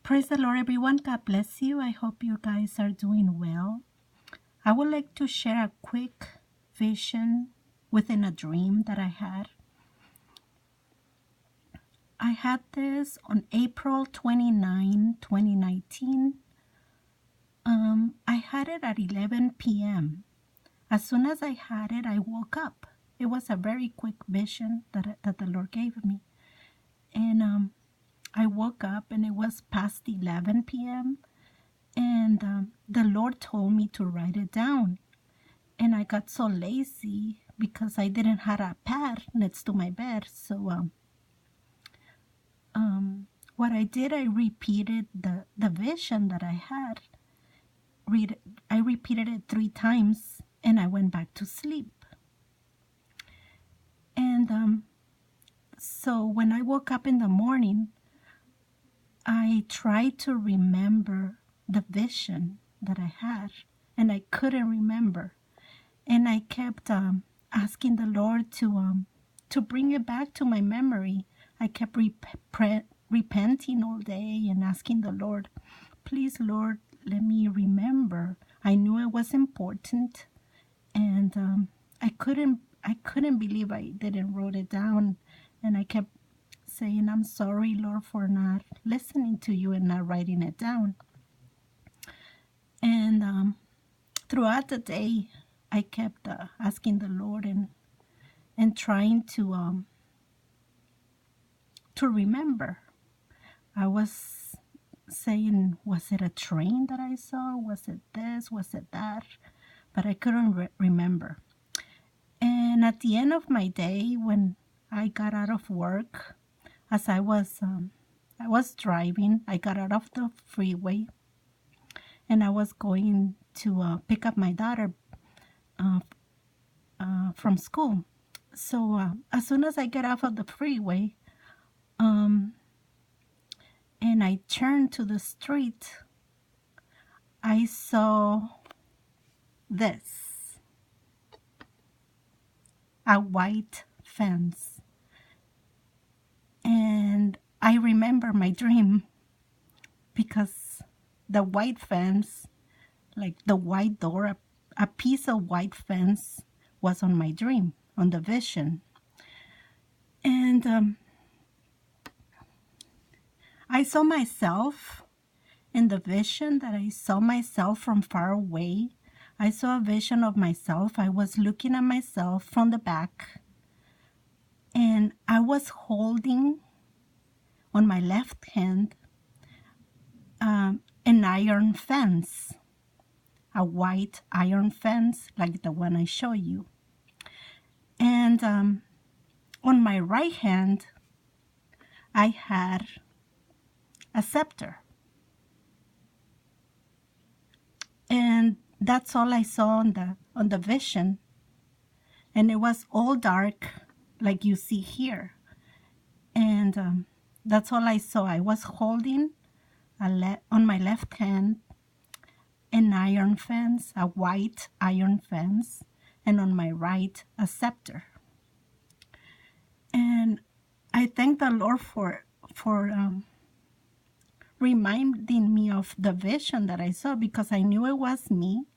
Praise the Lord, everyone. God bless you. I hope you guys are doing well. I would like to share a quick vision within a dream that I had. I had this on April 29, 2019. I had it at 11 p.m. As soon as I had it, I woke up. It was a very quick vision that the Lord gave me. And I woke up and it was past 11 p.m. And the Lord told me to write it down. And I got so lazy because I didn't have a pad next to my bed. So what I did, I repeated the vision that I had. I repeated it 3 times and I went back to sleep. And so when I woke up in the morning, I tried to remember the vision that I had, and I couldn't remember. And I kept asking the Lord to bring it back to my memory. I kept repenting all day and asking the Lord, please, Lord, let me remember. I knew it was important, and I couldn't believe I didn't wrote it down, and I kept saying, I'm sorry, Lord, for not listening to you and not writing it down. And throughout the day, I kept asking the Lord and trying to remember. I was saying, was it a train that I saw? Was it this? Was it that? But I couldn't remember. And at the end of my day, when I got out of work, as I was driving, I got out of the freeway, and I was going to pick up my daughter from school. So as soon as I get off of the freeway, and I turned to the street, I saw this, a white fence. And I remember my dream because the white fence, like the white door, a piece of white fence was on my dream, on the vision. And I saw myself in the vision that I saw myself from far away. I saw a vision of myself. I was looking at myself from the back, and I was holding on my left hand an iron fence, a white iron fence like the one I show you. And on my right hand, I had a scepter. And that's all I saw on the vision. And it was all dark, like you see here. And that's all I saw. I was holding on my left hand an iron fence, a white iron fence, and on my right, a scepter. And I thank the Lord for reminding me of the vision that I saw, because I knew it was me,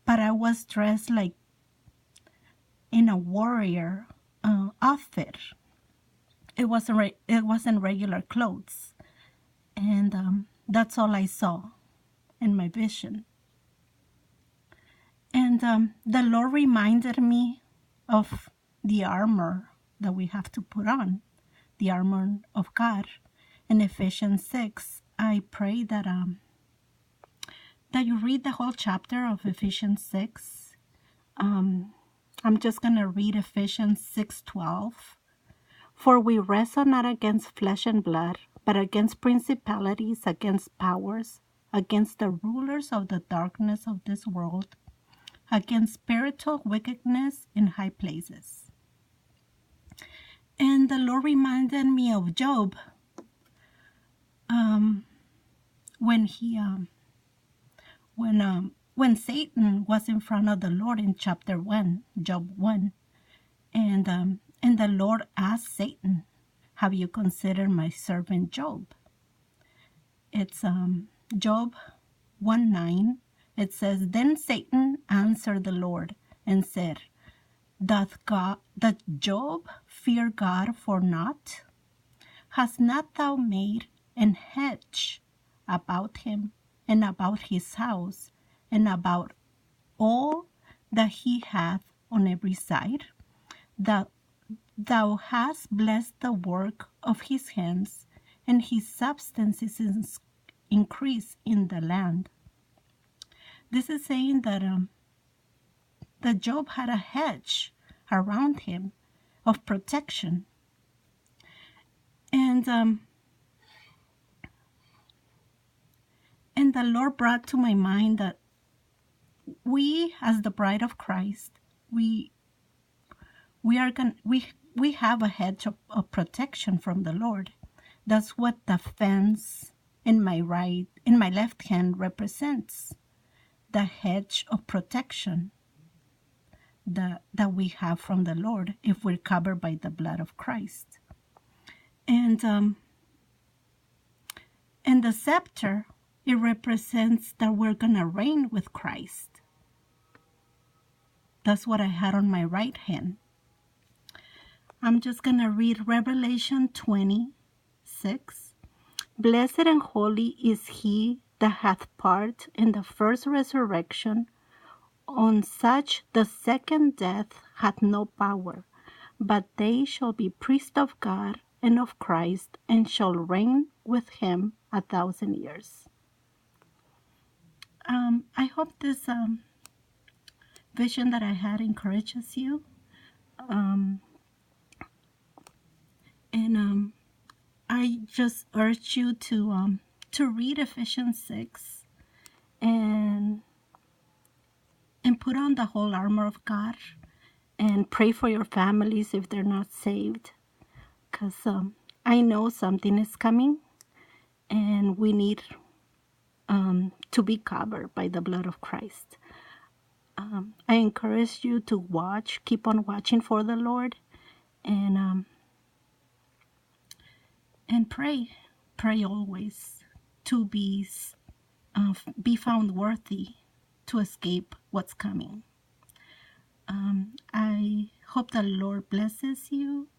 but I was dressed like in a warrior outfit. It wasn't regular clothes, and that's all I saw in my vision. And the Lord reminded me of the armor that we have to put on, the armor of God. In Ephesians 6, I pray that you read the whole chapter of Ephesians 6. I'm just going to read Ephesians 6:12. For we wrestle not against flesh and blood, but against principalities, against powers, against the rulers of the darkness of this world, against spiritual wickedness in high places. And the Lord reminded me of Job when Satan was in front of the Lord in chapter 1, Job 1, and the Lord asked Satan, have you considered my servant Job? It's Job 1:9. It says, Then Satan answered the Lord and said, Doth Job fear God for naught? Hast not thou made an hedge about him, and about his house, and about all that he hath on every side? Thou hast blessed the work of his hands, and his substance is increased in the land. This is saying that Job had a hedge around him of protection. And the Lord brought to my mind that we, as the bride of Christ, we have a hedge of protection from the Lord. That's what the fence in my left hand represents. The hedge of protection that we have from the Lord if we're covered by the blood of Christ. And the scepter, it represents that we're gonna reign with Christ. That's what I had on my right hand. I'm just gonna read Revelation 20:6. Blessed and holy is he that hath part in the first resurrection. On such the second death hath no power, but they shall be priests of God and of Christ, and shall reign with him 1,000 years. I hope this vision that I had encourages you. And I just urge you to read Ephesians 6 and put on the whole armor of God and pray for your families if they're not saved, because I know something is coming and we need to be covered by the blood of Christ. I encourage you to keep on watching for the Lord, and pray always to be found worthy to escape what's coming. I hope the Lord blesses you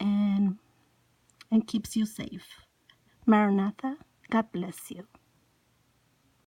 and keeps you safe. Maranatha, God bless you.